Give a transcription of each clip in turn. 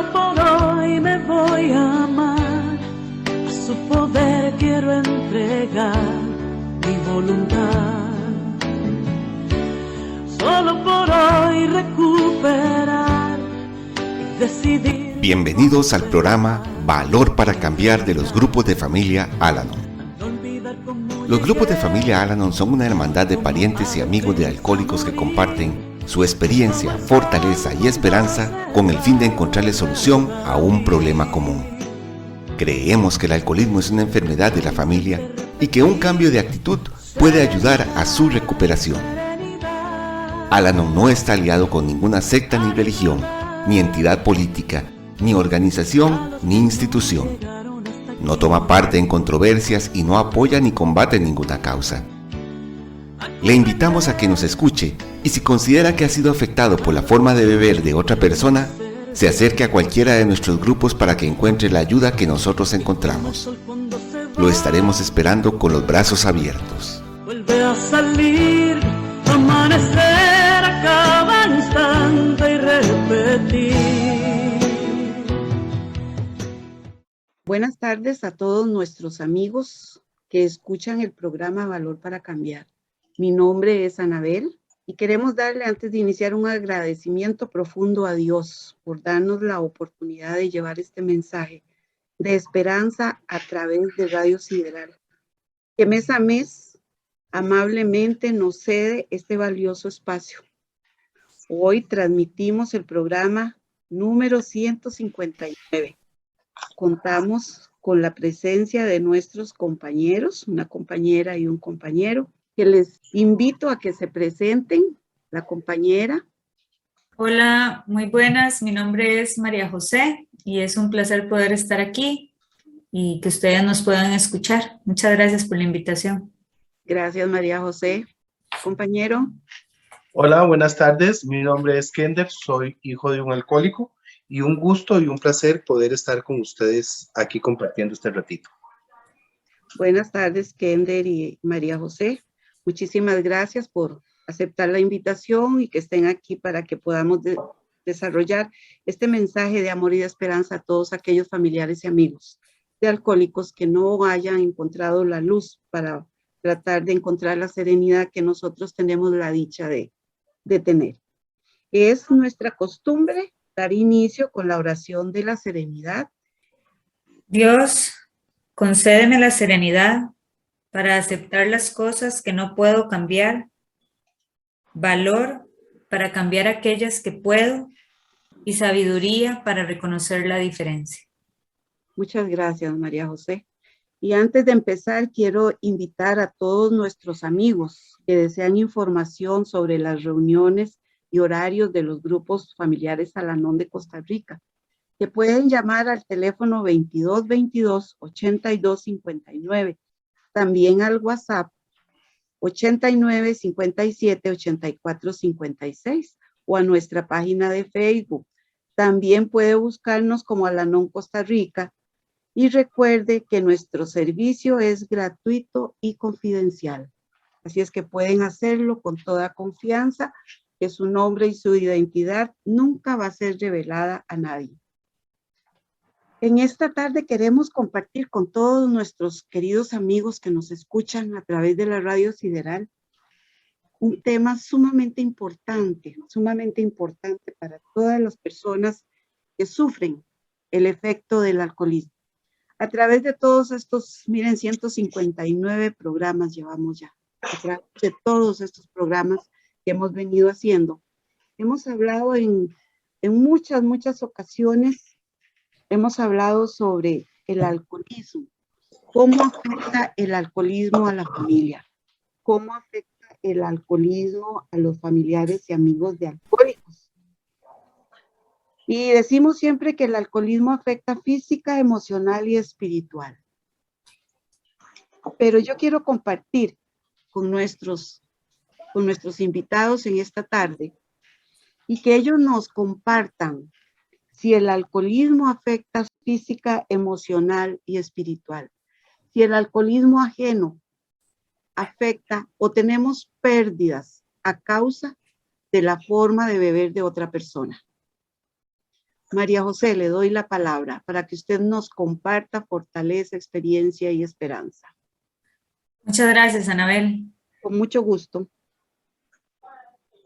Solo por hoy me voy a amar, a su poder quiero entregar mi voluntad. Solo por hoy recuperar y decidir. Bienvenidos al programa Valor para Cambiar de los grupos de familia Al-Anon. Los grupos de familia Al-Anon son una hermandad de parientes y amigos de alcohólicos que comparten su experiencia, fortaleza y esperanza con el fin de encontrarle solución a un problema común. Creemos que el alcoholismo es una enfermedad de la familia y que un cambio de actitud puede ayudar a su recuperación. Al-Anon no está aliado con ninguna secta ni religión, ni entidad política, ni organización, ni institución. No toma parte en controversias y no apoya ni combate ninguna causa. Le invitamos a que nos escuche y si considera que ha sido afectado por la forma de beber de otra persona, se acerque a cualquiera de nuestros grupos para que encuentre la ayuda que nosotros encontramos. Lo estaremos esperando con los brazos abiertos. Vuelve a salir, amanecer a cada instante y repetir. Buenas tardes a todos nuestros amigos que escuchan el programa Valor para Cambiar. Mi nombre es Anabel y queremos darle antes de iniciar un agradecimiento profundo a Dios por darnos la oportunidad de llevar este mensaje de esperanza a través de Radio Sideral, que mes a mes amablemente nos cede este valioso espacio. Hoy transmitimos el programa número 159. Contamos con la presencia de nuestros compañeros, una compañera y un compañero, que les invito a que se presenten. La compañera. Hola, muy buenas. Mi nombre es María José y es un placer poder estar aquí y que ustedes nos puedan escuchar. Muchas gracias por la invitación. Gracias, María José. Compañero. Hola, buenas tardes. Mi nombre es Kender, soy hijo de un alcohólico y un gusto y un placer poder estar con ustedes aquí compartiendo este ratito. Buenas tardes, Kender y María José. Muchísimas gracias por aceptar la invitación y que estén aquí para que podamos desarrollar este mensaje de amor y de esperanza a todos aquellos familiares y amigos de alcohólicos que no hayan encontrado la luz para tratar de encontrar la serenidad que nosotros tenemos la dicha de tener. Es nuestra costumbre dar inicio con la oración de la serenidad. Dios, concédeme la serenidad para aceptar las cosas que no puedo cambiar, valor para cambiar aquellas que puedo y sabiduría para reconocer la diferencia. Muchas gracias, María José. Y antes de empezar, quiero invitar a todos nuestros amigos que desean información sobre las reuniones y horarios de los grupos familiares Al-Anon de Costa Rica, que pueden llamar al teléfono 2222-8259, también al WhatsApp 8957-8456 o a nuestra página de Facebook. También puede buscarnos como Al-Anon Costa Rica y recuerde que nuestro servicio es gratuito y confidencial. Así es que pueden hacerlo con toda confianza, que su nombre y su identidad nunca va a ser revelada a nadie. En esta tarde queremos compartir con todos nuestros queridos amigos que nos escuchan a través de la Radio Sideral un tema sumamente importante para todas las personas que sufren el efecto del alcoholismo. A través de todos estos, miren, 159 programas llevamos ya. A través de todos estos programas que hemos venido haciendo, hemos hablado en muchas ocasiones, hemos hablado sobre el alcoholismo, cómo afecta el alcoholismo a la familia, cómo afecta el alcoholismo a los familiares y amigos de alcohólicos. Y decimos siempre que el alcoholismo afecta física, emocional y espiritual. Pero yo quiero compartir con nuestros invitados en esta tarde y que ellos nos compartan si el alcoholismo afecta física, emocional y espiritual. Si el alcoholismo ajeno afecta o tenemos pérdidas a causa de la forma de beber de otra persona. María José, le doy la palabra para que usted nos comparta fortaleza, experiencia y esperanza. Muchas gracias, Anabel. Con mucho gusto.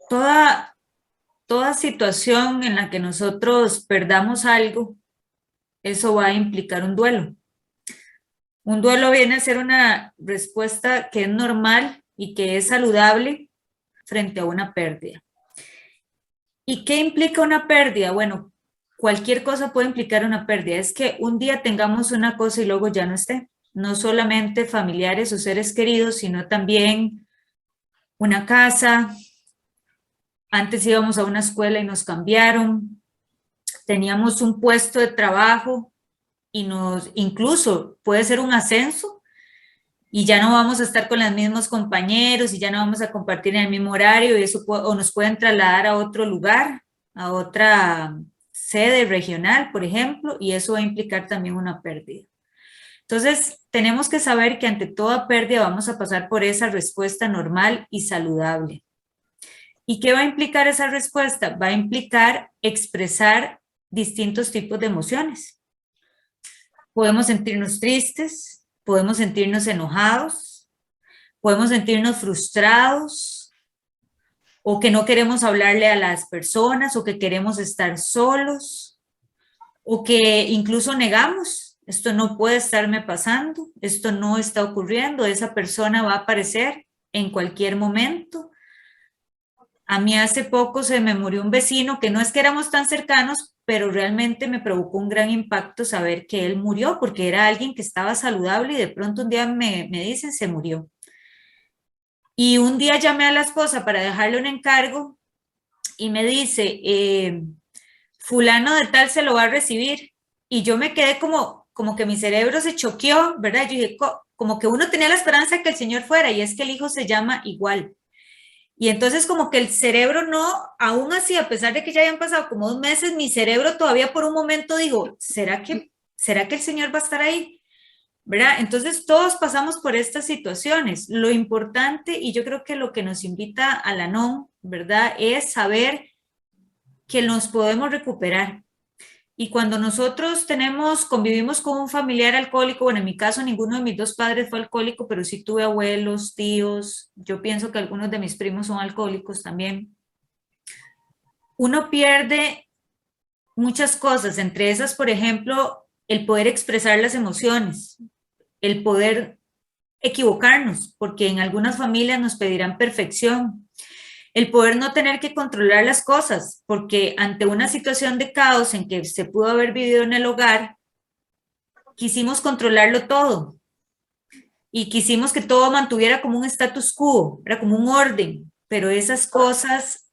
Toda situación en la que nosotros perdamos algo, eso va a implicar un duelo. Un duelo viene a ser una respuesta que es normal y que es saludable frente a una pérdida. ¿Y qué implica una pérdida? Bueno, cualquier cosa puede implicar una pérdida. Es que un día tengamos una cosa y luego ya no esté. No solamente familiares o seres queridos, sino también una casa. Antes íbamos a una escuela y nos cambiaron. Teníamos un puesto de trabajo y incluso puede ser un ascenso y ya no vamos a estar con los mismos compañeros y ya no vamos a compartir en el mismo horario y eso o nos pueden trasladar a otro lugar, a otra sede regional, por ejemplo, y eso va a implicar también una pérdida. Entonces, tenemos que saber que ante toda pérdida vamos a pasar por esa respuesta normal y saludable. ¿Y qué va a implicar esa respuesta? Va a implicar expresar distintos tipos de emociones. Podemos sentirnos tristes, podemos sentirnos enojados, podemos sentirnos frustrados, o que no queremos hablarle a las personas, o que queremos estar solos, o que incluso negamos, esto no puede estarme pasando, esto no está ocurriendo, esa persona va a aparecer en cualquier momento. A mí hace poco se me murió un vecino que no es que éramos tan cercanos, pero realmente me provocó un gran impacto saber que él murió, porque era alguien que estaba saludable y de pronto un día me dicen se murió. Y un día llamé a la esposa para dejarle un encargo y me dice, fulano de tal se lo va a recibir. Y yo me quedé como que mi cerebro se choqueó, ¿verdad? Yo dije, como que uno tenía la esperanza de que el señor fuera, y es que el hijo se llama igual. Y entonces como que el cerebro no, aún así, a pesar de que ya habían pasado como 2 meses, mi cerebro todavía por un momento digo, ¿será que el Señor va a estar ahí? ¿Verdad? Entonces todos pasamos por estas situaciones. Lo importante, y yo creo que lo que nos invita a la NOM, ¿verdad? Es saber que nos podemos recuperar. Y cuando nosotros convivimos con un familiar alcohólico, bueno, en mi caso ninguno de mis 2 padres fue alcohólico, pero sí tuve abuelos, tíos, yo pienso que algunos de mis primos son alcohólicos también. Uno pierde muchas cosas, entre esas, por ejemplo, el poder expresar las emociones, el poder equivocarnos, porque en algunas familias nos pedirán perfección. El poder no tener que controlar las cosas, porque ante una situación de caos en que se pudo haber vivido en el hogar, quisimos controlarlo todo y quisimos que todo mantuviera como un status quo, era como un orden, pero esas cosas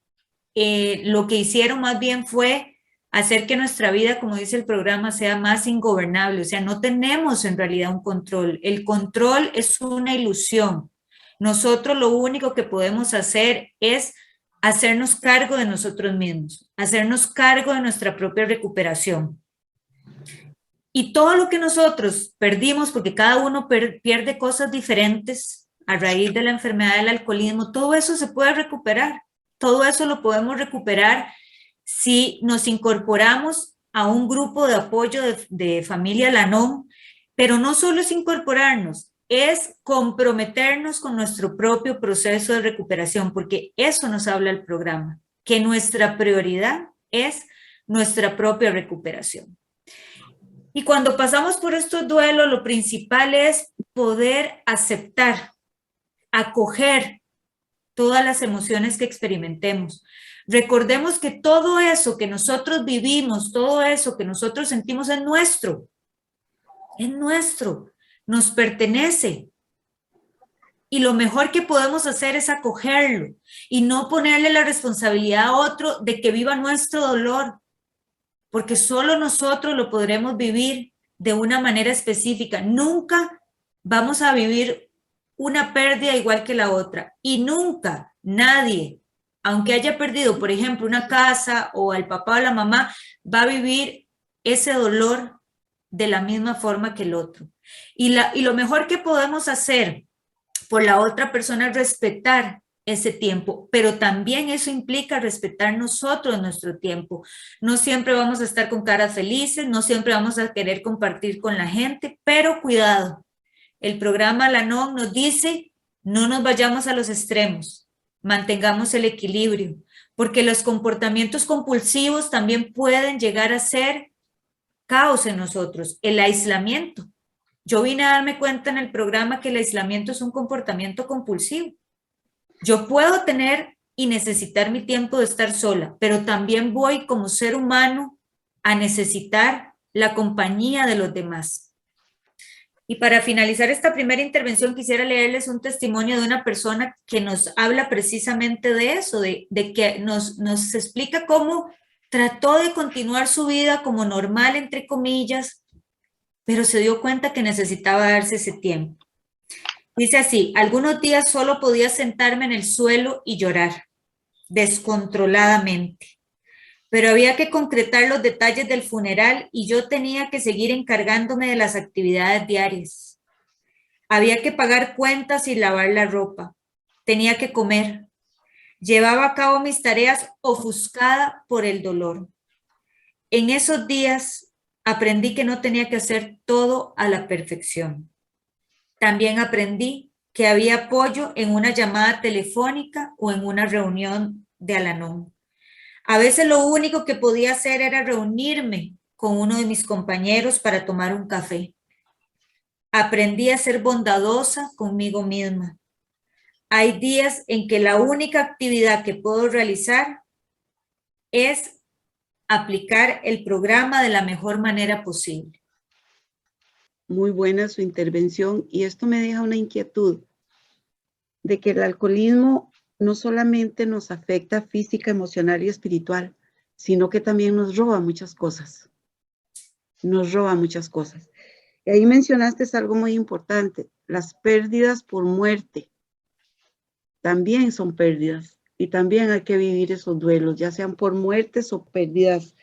lo que hicieron más bien fue hacer que nuestra vida, como dice el programa, sea más ingobernable, o sea, no tenemos en realidad un control. El control es una ilusión. Nosotros lo único que podemos hacer es hacernos cargo de nosotros mismos, hacernos cargo de nuestra propia recuperación. Y todo lo que nosotros perdimos, porque cada uno pierde cosas diferentes a raíz de la enfermedad del alcoholismo, todo eso se puede recuperar. Todo eso lo podemos recuperar si nos incorporamos a un grupo de apoyo de familia LANOM, pero no solo es incorporarnos, es comprometernos con nuestro propio proceso de recuperación, porque eso nos habla el programa, que nuestra prioridad es nuestra propia recuperación. Y cuando pasamos por estos duelos, lo principal es poder aceptar, acoger todas las emociones que experimentemos. Recordemos que todo eso que nosotros vivimos, todo eso que nosotros sentimos es nuestro, nos pertenece. Y lo mejor que podemos hacer es acogerlo y no ponerle la responsabilidad a otro de que viva nuestro dolor, porque solo nosotros lo podremos vivir de una manera específica. Nunca vamos a vivir una pérdida igual que la otra, y nunca nadie, aunque haya perdido, por ejemplo, una casa o al papá o la mamá, va a vivir ese dolor de la misma forma que el otro. Y lo mejor que podemos hacer por la otra persona es respetar ese tiempo, pero también eso implica respetar nosotros nuestro tiempo. No siempre vamos a estar con caras felices, no siempre vamos a querer compartir con la gente, pero cuidado. El programa Al-Anon nos dice, no nos vayamos a los extremos, mantengamos el equilibrio, porque los comportamientos compulsivos también pueden llegar a ser caos en nosotros, el aislamiento. Yo vine a darme cuenta en el programa que el aislamiento es un comportamiento compulsivo. Yo puedo tener y necesitar mi tiempo de estar sola, pero también voy como ser humano a necesitar la compañía de los demás. Y para finalizar esta primera intervención quisiera leerles un testimonio de una persona que nos habla precisamente de eso, de que nos explica cómo trató de continuar su vida como normal, entre comillas, pero se dio cuenta que necesitaba darse ese tiempo. Dice así, algunos días solo podía sentarme en el suelo y llorar, descontroladamente. Pero había que concretar los detalles del funeral y yo tenía que seguir encargándome de las actividades diarias. Había que pagar cuentas y lavar la ropa. Tenía que comer. Llevaba a cabo mis tareas ofuscada por el dolor. En esos días aprendí que no tenía que hacer todo a la perfección. También aprendí que había apoyo en una llamada telefónica o en una reunión de Al-Anon. A veces lo único que podía hacer era reunirme con uno de mis compañeros para tomar un café. Aprendí a ser bondadosa conmigo misma. Hay días en que la única actividad que puedo realizar es aplicar el programa de la mejor manera posible. Muy buena su intervención y esto me deja una inquietud de que el alcoholismo no solamente nos afecta física, emocional y espiritual, sino que también nos roba muchas cosas. Nos roba muchas cosas. Y ahí mencionaste algo muy importante, las pérdidas por muerte. También son pérdidas y también hay que vivir esos duelos, ya sean por muertes o pérdidas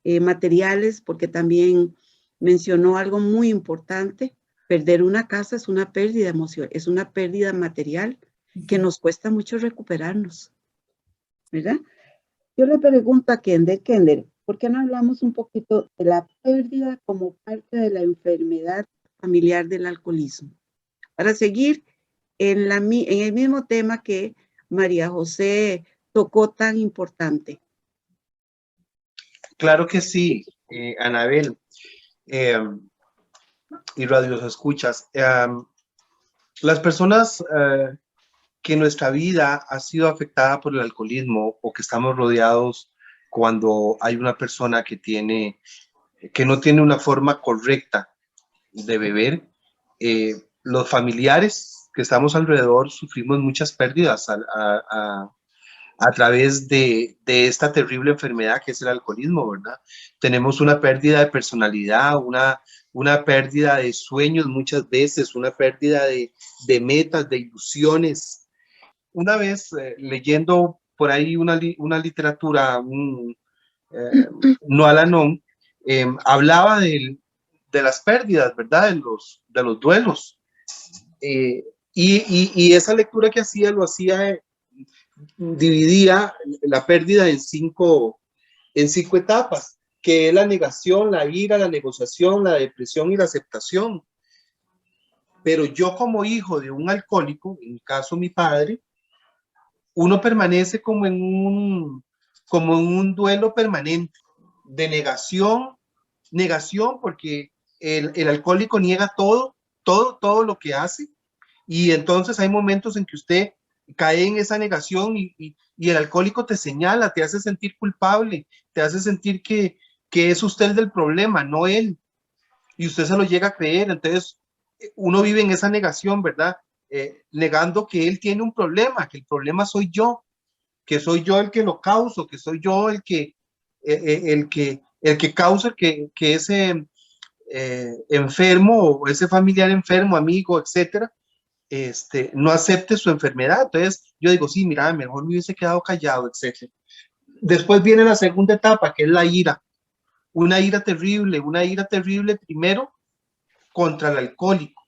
materiales, porque también mencionó algo muy importante, perder una casa es una pérdida emocional, es una pérdida material que nos cuesta mucho recuperarnos, ¿verdad? Yo le pregunto a Kender, ¿por qué no hablamos un poquito de la pérdida como parte de la enfermedad familiar del alcoholismo? Para seguir en el mismo tema que María José tocó tan importante. Claro que sí, Anabel y radios escuchas. Las personas que nuestra vida ha sido afectada por el alcoholismo o que estamos rodeados cuando hay una persona que no tiene una forma correcta de beber, los familiares que estamos alrededor sufrimos muchas pérdidas a través de esta terrible enfermedad que es el alcoholismo, ¿verdad? Tenemos una pérdida de personalidad, una pérdida de sueños muchas veces, una pérdida de metas, de ilusiones. Una vez leyendo por ahí una literatura, no Al-Anon, hablaba de las pérdidas, ¿verdad? De los duelos. Y esa lectura que hacía, dividía la pérdida en cinco etapas, que es la negación, la ira, la negociación, la depresión y la aceptación. Pero yo como hijo de un alcohólico, en mi caso mi padre, uno permanece como en un duelo permanente de negación porque el alcohólico niega todo lo que hace, y entonces hay momentos en que usted cae en esa negación y el alcohólico te señala, te hace sentir culpable, te hace sentir que es usted el del problema, no él, y usted se lo llega a creer. Entonces uno vive en esa negación, ¿verdad? Negando que él tiene un problema, que el problema soy yo, que soy yo el que lo causo, que soy yo el que causa que ese enfermo o ese familiar enfermo, amigo, etcétera, no acepte su enfermedad. Entonces yo digo, sí, mira, mejor me hubiese quedado callado, etcétera. Después viene la segunda etapa, que es la ira, una ira terrible primero contra el alcohólico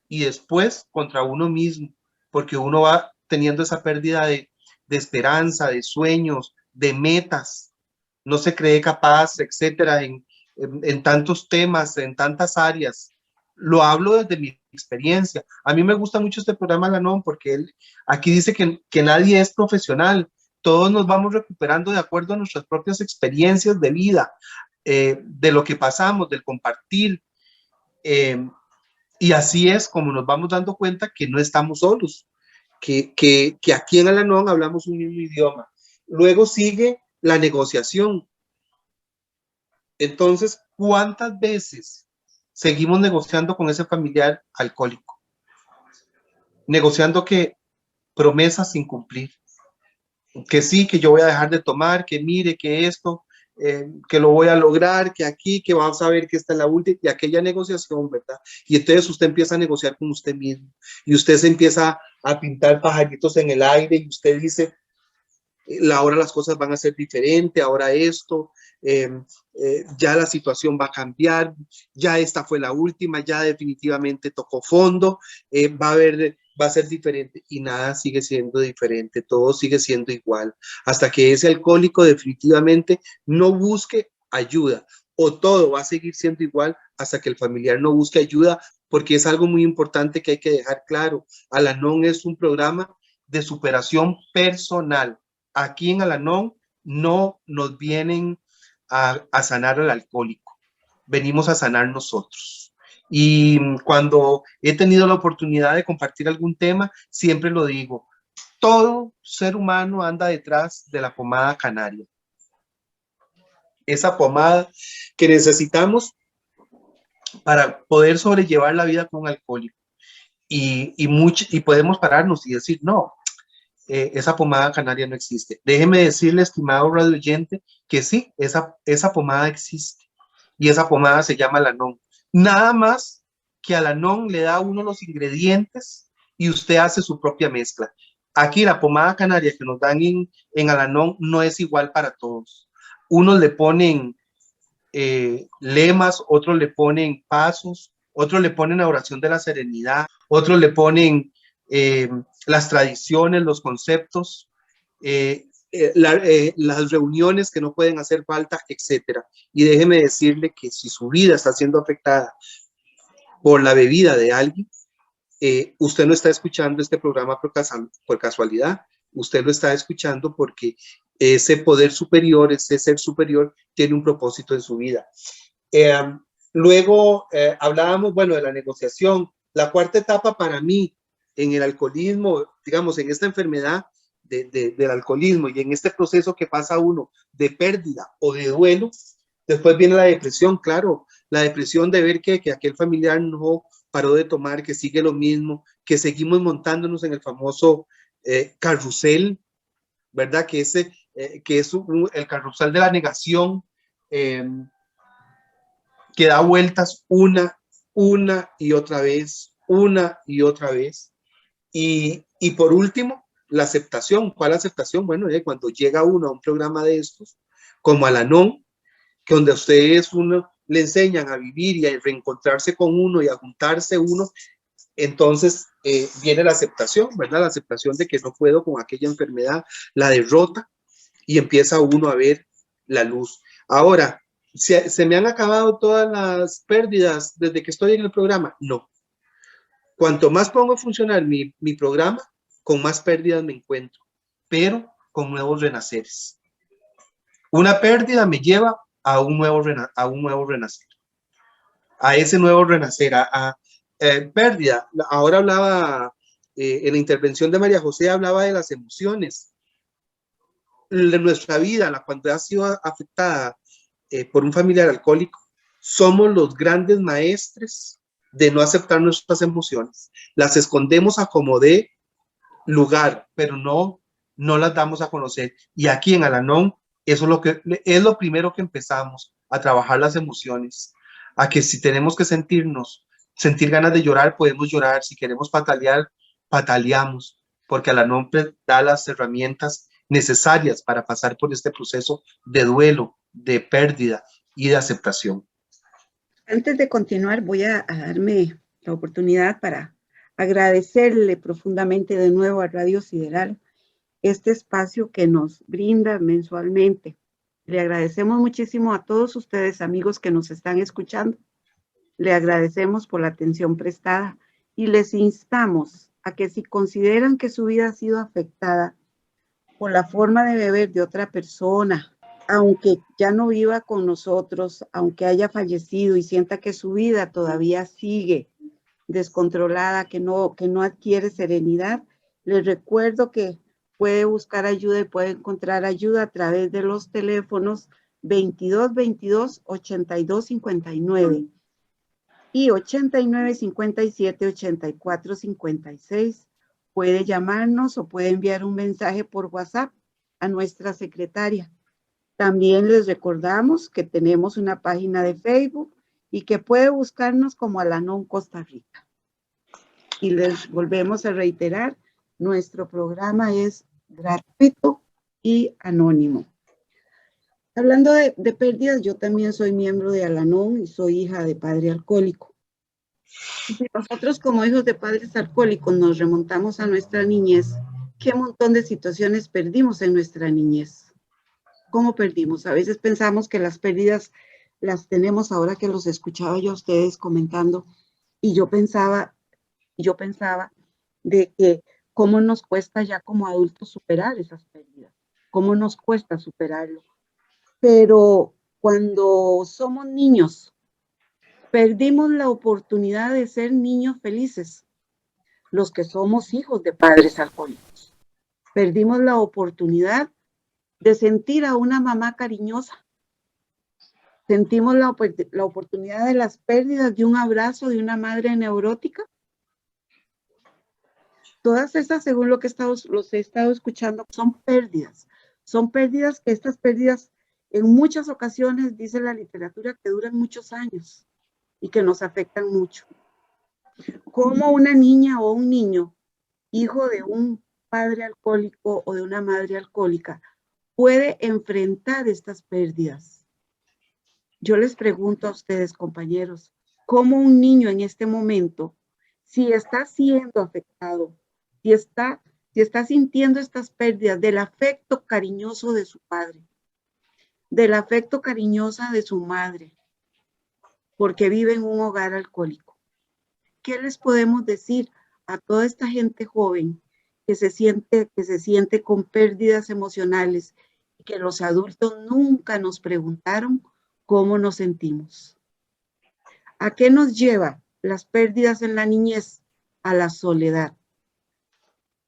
y después contra uno mismo, porque uno va teniendo esa pérdida de esperanza, de sueños, de metas, no se cree capaz, etcétera, en tantos temas, en tantas áreas. Lo hablo desde mi experiencia. A mí me gusta mucho este programa Alanon porque aquí dice que nadie es profesional. Todos nos vamos recuperando de acuerdo a nuestras propias experiencias de vida, de lo que pasamos, del compartir. Y así es como nos vamos dando cuenta que no estamos solos, que aquí en Alanon hablamos un mismo idioma. Luego sigue la negociación. Entonces, ¿cuántas veces seguimos negociando con ese familiar alcohólico? Negociando que promesas sin cumplir. Que sí, que yo voy a dejar de tomar, que mire, que esto, que lo voy a lograr, que aquí, que vamos a ver que esta es la última, y aquella negociación, ¿verdad? Y entonces usted empieza a negociar con usted mismo, y usted se empieza a pintar pajaritos en el aire, y usted dice, ahora las cosas van a ser diferentes, ahora esto, ya la situación va a cambiar, ya esta fue la última, ya definitivamente tocó fondo, va a ser diferente, y nada sigue siendo diferente, todo sigue siendo igual, hasta que ese alcohólico definitivamente no busque ayuda, o todo va a seguir siendo igual hasta que el familiar no busque ayuda, porque es algo muy importante que hay que dejar claro. Alanon es un programa de superación personal. Aquí en Alanon no nos vienen a sanar al alcohólico, venimos a sanar nosotros. Y cuando he tenido la oportunidad de compartir algún tema, siempre lo digo, todo ser humano anda detrás de la pomada canaria. Esa pomada que necesitamos para poder sobrellevar la vida con un alcohólico. Y podemos pararnos y decir, no, esa pomada canaria no existe. Déjeme decirle, estimado radio oyente, que sí, esa pomada existe. Y esa pomada se llama Alanon. Nada más que Alanon le da a uno los ingredientes y usted hace su propia mezcla. Aquí la pomada canaria que nos dan en Alanon no es igual para todos. Unos le ponen lemas, otros le ponen pasos, otros le ponen la oración de la serenidad, otros le ponen las tradiciones, los conceptos, las reuniones que no pueden hacer falta, etcétera. Y déjeme decirle que si su vida está siendo afectada por la bebida de alguien, usted no está escuchando este programa por casualidad, usted lo está escuchando porque ese poder superior, ese ser superior, tiene un propósito en su vida. Luego hablábamos, bueno, de la negociación. La cuarta etapa para mí en el alcoholismo, digamos, en esta enfermedad del alcoholismo y en este proceso que pasa uno de pérdida o de duelo, después viene la depresión, claro, la depresión de ver que aquel familiar no paró de tomar, que sigue lo mismo, que seguimos montándonos en el famoso carrusel, ¿verdad? Que es el carrusel de la negación, que da vueltas una y otra vez, y por último, la aceptación. ¿Cuál aceptación? Bueno, cuando llega uno a un programa de estos, como Alanon, que donde a ustedes le enseñan a vivir y a reencontrarse con uno y a juntarse uno, entonces viene la aceptación, ¿verdad? La aceptación de que no puedo con aquella enfermedad, la derrota, y empieza uno a ver la luz. Ahora, ¿se me han acabado todas las pérdidas desde que estoy en el programa? No. Cuanto más pongo a funcionar mi programa, con más pérdidas me encuentro, pero con nuevos renaceres. Una pérdida me lleva a un nuevo renacer, a ese nuevo renacer, pérdida. Ahora hablaba, en la intervención de María José, hablaba de las emociones. De nuestra vida, cuando ha sido afectada por un familiar alcohólico, somos los grandes maestres de no aceptar nuestras emociones. Las escondemos a como de lugar, pero no las damos a conocer. Y aquí en Alanon, eso es lo primero que empezamos, a trabajar las emociones, a que si tenemos que sentir ganas de llorar, podemos llorar, si queremos patalear, pataleamos, porque Alanon da las herramientas necesarias para pasar por este proceso de duelo, de pérdida y de aceptación. Antes de continuar, voy a darme la oportunidad para agradecerle profundamente de nuevo a Radio Sideral este espacio que nos brinda mensualmente. Le agradecemos muchísimo a todos ustedes, amigos que nos están escuchando. Le agradecemos por la atención prestada y les instamos a que si consideran que su vida ha sido afectada por la forma de beber de otra persona, aunque ya no viva con nosotros, aunque haya fallecido y sienta que su vida todavía sigue descontrolada, que no adquiere serenidad, les recuerdo que puede buscar ayuda y puede encontrar ayuda a través de los teléfonos 22 22 82 59 y 89 57 84 56. Puede llamarnos o puede enviar un mensaje por WhatsApp a nuestra secretaria. También les recordamos que tenemos una página de Facebook y que puede buscarnos como Al-Anon Costa Rica. Y les volvemos a reiterar, nuestro programa es gratuito y anónimo. Hablando de pérdidas, yo también soy miembro de Al-Anon y soy hija de padre alcohólico. Y si nosotros como hijos de padres alcohólicos nos remontamos a nuestra niñez, ¿qué montón de situaciones perdimos en nuestra niñez? ¿Cómo perdimos? A veces pensamos que las pérdidas las tenemos ahora que los escuchaba yo a ustedes comentando y yo pensaba de que cómo nos cuesta ya como adultos superar esas pérdidas, cómo nos cuesta superarlo. Pero cuando somos niños, perdimos la oportunidad de ser niños felices, los que somos hijos de padres alcohólicos. Perdimos la oportunidad de sentir a una mamá cariñosa. Sentimos la oportunidad de las pérdidas de un abrazo de una madre neurótica. Todas estas, según lo que los he estado escuchando, son pérdidas. Son pérdidas que estas pérdidas en muchas ocasiones, dice la literatura, que duran muchos años y que nos afectan mucho. Como una niña o un niño, hijo de un padre alcohólico o de una madre alcohólica, puede enfrentar estas pérdidas. Yo les pregunto a ustedes, compañeros, ¿cómo un niño en este momento, si está siendo afectado, si está sintiendo estas pérdidas del afecto cariñoso de su padre, del afecto cariñoso de su madre, porque vive en un hogar alcohólico? ¿Qué les podemos decir a toda esta gente joven que se siente con pérdidas emocionales y que los adultos nunca nos preguntaron cómo nos sentimos? ¿A qué nos lleva las pérdidas en la niñez? A la soledad,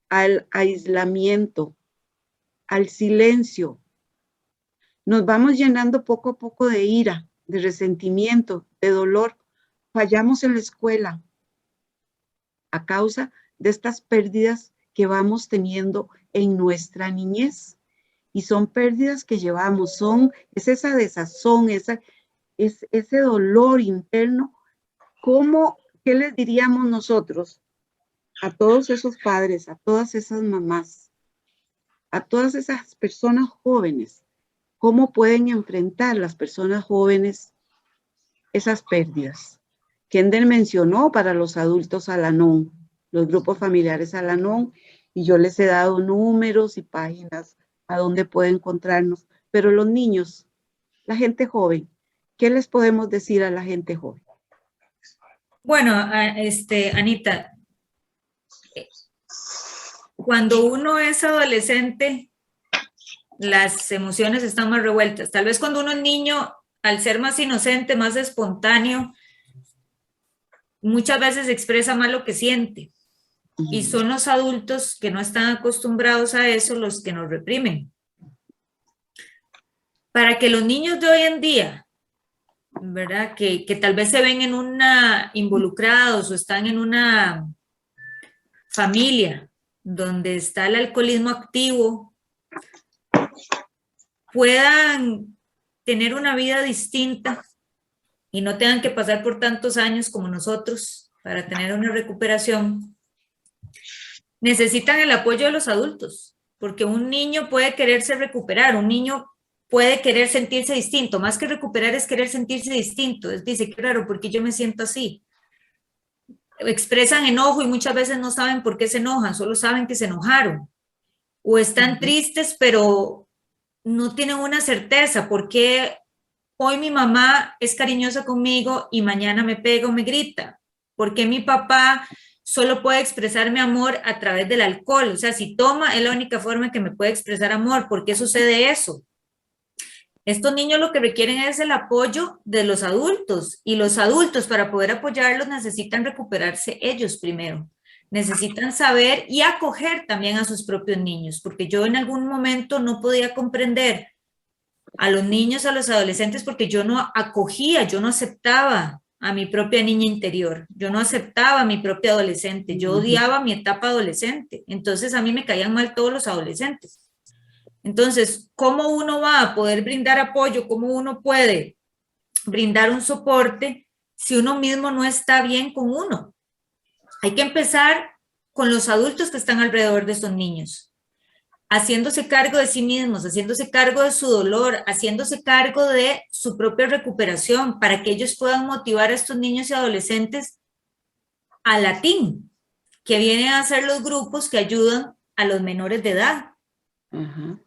al aislamiento, al silencio. Nos vamos llenando poco a poco de ira, de resentimiento, de dolor. Fallamos en la escuela a causa de estas pérdidas que vamos teniendo en nuestra niñez. Y son pérdidas que llevamos, es esa desazón, ese dolor interno. ¿Qué les diríamos nosotros a todos esos padres, a todas esas mamás, a todas esas personas jóvenes? ¿Cómo pueden enfrentar las personas jóvenes esas pérdidas? Kendall mencionó para los adultos Al-Anon, los grupos familiares Al-Anon, y yo les he dado números y páginas a donde pueden encontrarnos. Pero los niños, la gente joven, ¿qué les podemos decir a la gente joven? Bueno, Anita, cuando uno es adolescente, las emociones están más revueltas. Tal vez cuando uno es niño, al ser más inocente, más espontáneo, muchas veces expresa más lo que siente. Y son los adultos que no están acostumbrados a eso los que nos reprimen. Para que los niños de hoy en día, ¿verdad? Que tal vez se ven involucrados o están en una familia donde está el alcoholismo activo, puedan tener una vida distinta y no tengan que pasar por tantos años como nosotros para tener una recuperación, necesitan el apoyo de los adultos, porque un niño puede quererse recuperar, un niño puede querer sentirse distinto, más que recuperar es querer sentirse distinto. Dice, qué raro, porque yo me siento así. expresan enojo y muchas veces no saben por qué se enojan, solo saben que se enojaron. O están tristes, pero no tienen una certeza. ¿Por qué hoy mi mamá es cariñosa conmigo y mañana me pega o me grita? ¿Por qué mi papá solo puede expresarme amor a través del alcohol? O sea, si toma, es la única forma que me puede expresar amor. ¿Por qué sucede eso? Estos niños lo que requieren es el apoyo de los adultos, y los adultos, para poder apoyarlos, necesitan recuperarse ellos primero. Necesitan saber y acoger también a sus propios niños, porque yo en algún momento no podía comprender a los niños, a los adolescentes, porque yo no acogía, yo no aceptaba a mi propia niña interior, yo no aceptaba a mi propia adolescente, yo odiaba mi etapa adolescente, entonces a mí me caían mal todos los adolescentes. Entonces, ¿cómo uno va a poder brindar apoyo? ¿Cómo uno puede brindar un soporte si uno mismo no está bien con uno? Hay que empezar con los adultos que están alrededor de esos niños, haciéndose cargo de sí mismos, haciéndose cargo de su dolor, haciéndose cargo de su propia recuperación, para que ellos puedan motivar a estos niños y adolescentes a latín, que vienen a ser los grupos que ayudan a los menores de edad.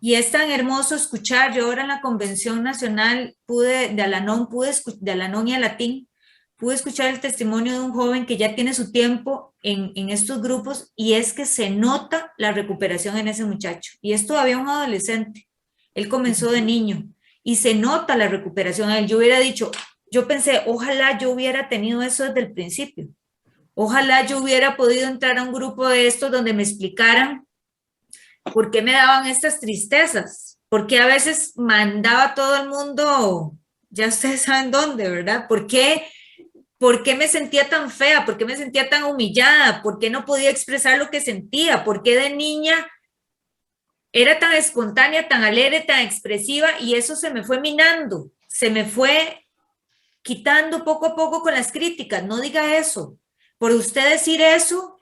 Y es tan hermoso escuchar. Yo ahora en la Convención Nacional de Al-Anon y Alatín, pude escuchar el testimonio de un joven que ya tiene su tiempo en estos grupos, y es que se nota la recuperación en ese muchacho. Y es todavía un adolescente. Él comenzó de niño y se nota la recuperación. Yo hubiera dicho, yo pensé, ojalá yo hubiera tenido eso desde el principio. Ojalá yo hubiera podido entrar a un grupo de estos donde me explicaran por qué me daban estas tristezas, por qué a veces mandaba a todo el mundo, ya ustedes saben dónde, ¿verdad? ¿Por qué me sentía tan fea? ¿Por qué me sentía tan humillada? ¿Por qué no podía expresar lo que sentía? ¿Por qué de niña era tan espontánea, tan alegre, tan expresiva? Y eso se me fue minando, se me fue quitando poco a poco con las críticas. No diga eso. Por usted decir eso,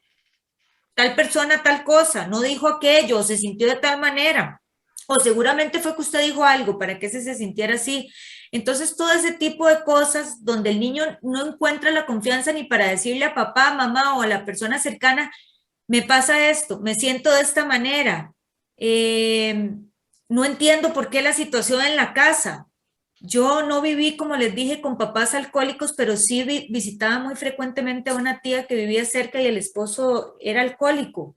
tal persona, tal cosa, no dijo aquello, o se sintió de tal manera, o seguramente fue que usted dijo algo para que ese se sintiera así. Entonces, todo ese tipo de cosas donde el niño no encuentra la confianza ni para decirle a papá, mamá o a la persona cercana, me pasa esto, me siento de esta manera, no entiendo por qué la situación en la casa. Yo no viví, como les dije, con papás alcohólicos, pero sí visitaba muy frecuentemente a una tía que vivía cerca y el esposo era alcohólico.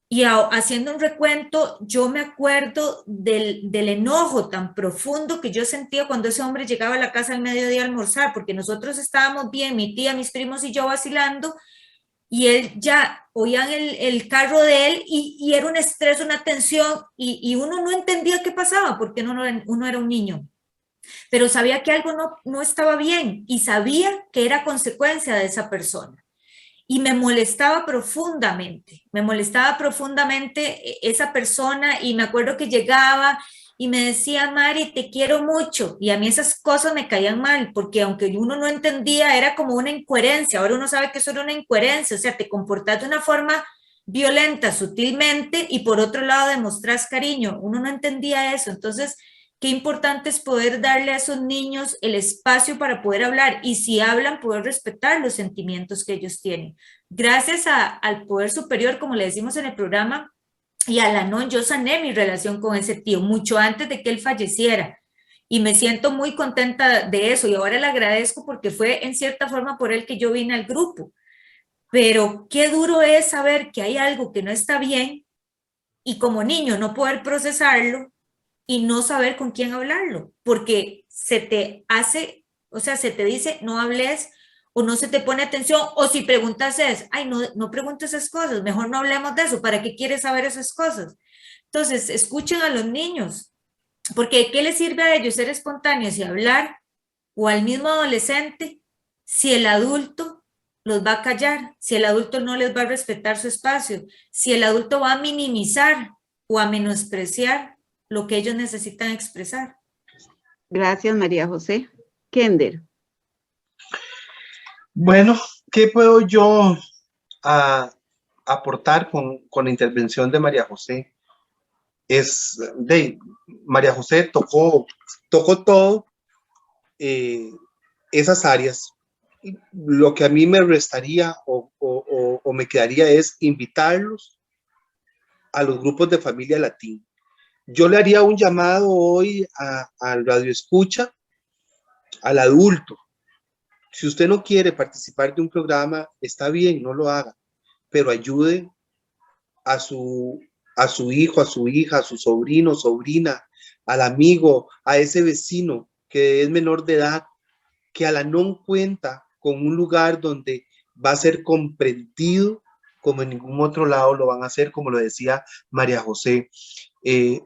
Y haciendo un recuento, yo me acuerdo del enojo tan profundo que yo sentía cuando ese hombre llegaba a la casa al mediodía a almorzar, porque nosotros estábamos bien, mi tía, mis primos y yo vacilando, y él ya oían el carro de él y era un estrés, una tensión, y uno no entendía qué pasaba porque uno era un niño. Pero sabía que algo no estaba bien y sabía que era consecuencia de esa persona. Y me molestaba profundamente esa persona, y me acuerdo que llegaba y me decía, Mari, te quiero mucho, y a mí esas cosas me caían mal, porque aunque uno no entendía, era como una incoherencia. Ahora uno sabe que eso era una incoherencia, o sea, te comportas de una forma violenta, sutilmente, y por otro lado demostras cariño. Uno no entendía eso. Entonces, qué importante es poder darle a esos niños el espacio para poder hablar, y si hablan, poder respetar los sentimientos que ellos tienen. Gracias al poder superior, como le decimos en el programa, y al Anon, yo sané mi relación con ese tío mucho antes de que él falleciera, y me siento muy contenta de eso, y ahora le agradezco porque fue en cierta forma por él que yo vine al grupo. Pero qué duro es saber que hay algo que no está bien, y como niño no poder procesarlo, y no saber con quién hablarlo, porque se te hace, o sea, se te dice no hables, o no se te pone atención, o si preguntas es, ay, no preguntes esas cosas, mejor no hablemos de eso, ¿para qué quieres saber esas cosas? Entonces, escuchen a los niños, porque ¿qué les sirve a ellos ser espontáneos y hablar, o al mismo adolescente, si el adulto los va a callar, si el adulto no les va a respetar su espacio, si el adulto va a minimizar o a menospreciar lo que ellos necesitan expresar? Gracias, María José. Kender. Bueno, ¿qué puedo yo aportar con la intervención de María José? María José tocó todo esas áreas, lo que a mí me restaría o me quedaría es invitarlos a los grupos de familia latín. Yo le haría un llamado hoy al radio escucha, al adulto. Si usted no quiere participar de un programa, está bien, no lo haga, pero ayude a su hijo, a su hija, a su sobrino, sobrina, al amigo, a ese vecino que es menor de edad, que Al-Anon cuenta con un lugar donde va a ser comprendido como en ningún otro lado lo van a hacer, como lo decía María José. En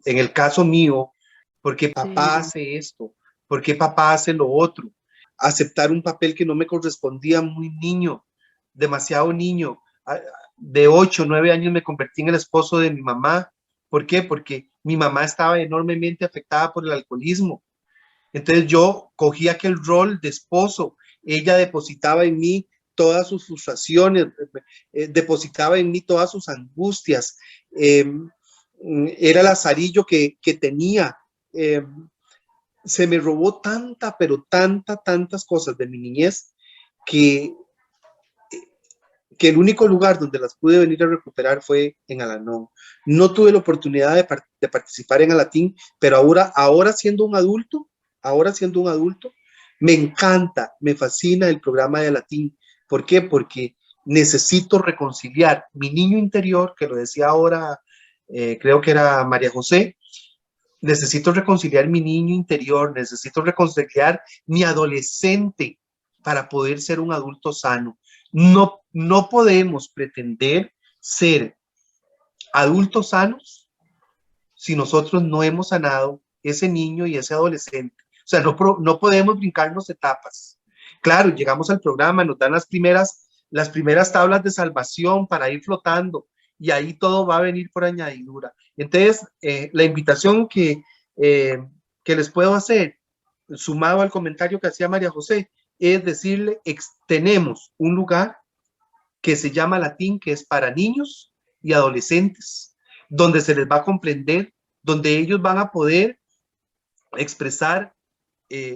el caso mío, ¿por qué papá hace esto? ¿Por qué papá hace lo otro? Aceptar un papel que no me correspondía, muy niño, demasiado niño. De 8 o 9 años me convertí en el esposo de mi mamá. ¿Por qué? Porque mi mamá estaba enormemente afectada por el alcoholismo. Entonces yo cogí aquel rol de esposo. Ella depositaba en mí todas sus frustraciones, depositaba en mí todas sus angustias. Era el azarillo que tenía. Se me robó tantas cosas de mi niñez que el único lugar donde las pude venir a recuperar fue en Al-Anon. No tuve la oportunidad de participar en Alatín, pero ahora siendo un adulto, me encanta, me fascina el programa de Alatín. ¿Por qué? Porque necesito reconciliar mi niño interior, que lo decía ahora, creo que era María José. Necesito reconciliar mi niño interior, necesito reconciliar mi adolescente para poder ser un adulto sano. No podemos pretender ser adultos sanos si nosotros no hemos sanado ese niño y ese adolescente. O sea, no podemos brincarnos etapas. Claro, llegamos al programa, nos dan las primeras tablas de salvación para ir flotando y ahí todo va a venir por añadidura. Entonces, la invitación que les puedo hacer, sumado al comentario que hacía María José, es decirle, tenemos un lugar que se llama Alatín, que es para niños y adolescentes, donde se les va a comprender, donde ellos van a poder expresar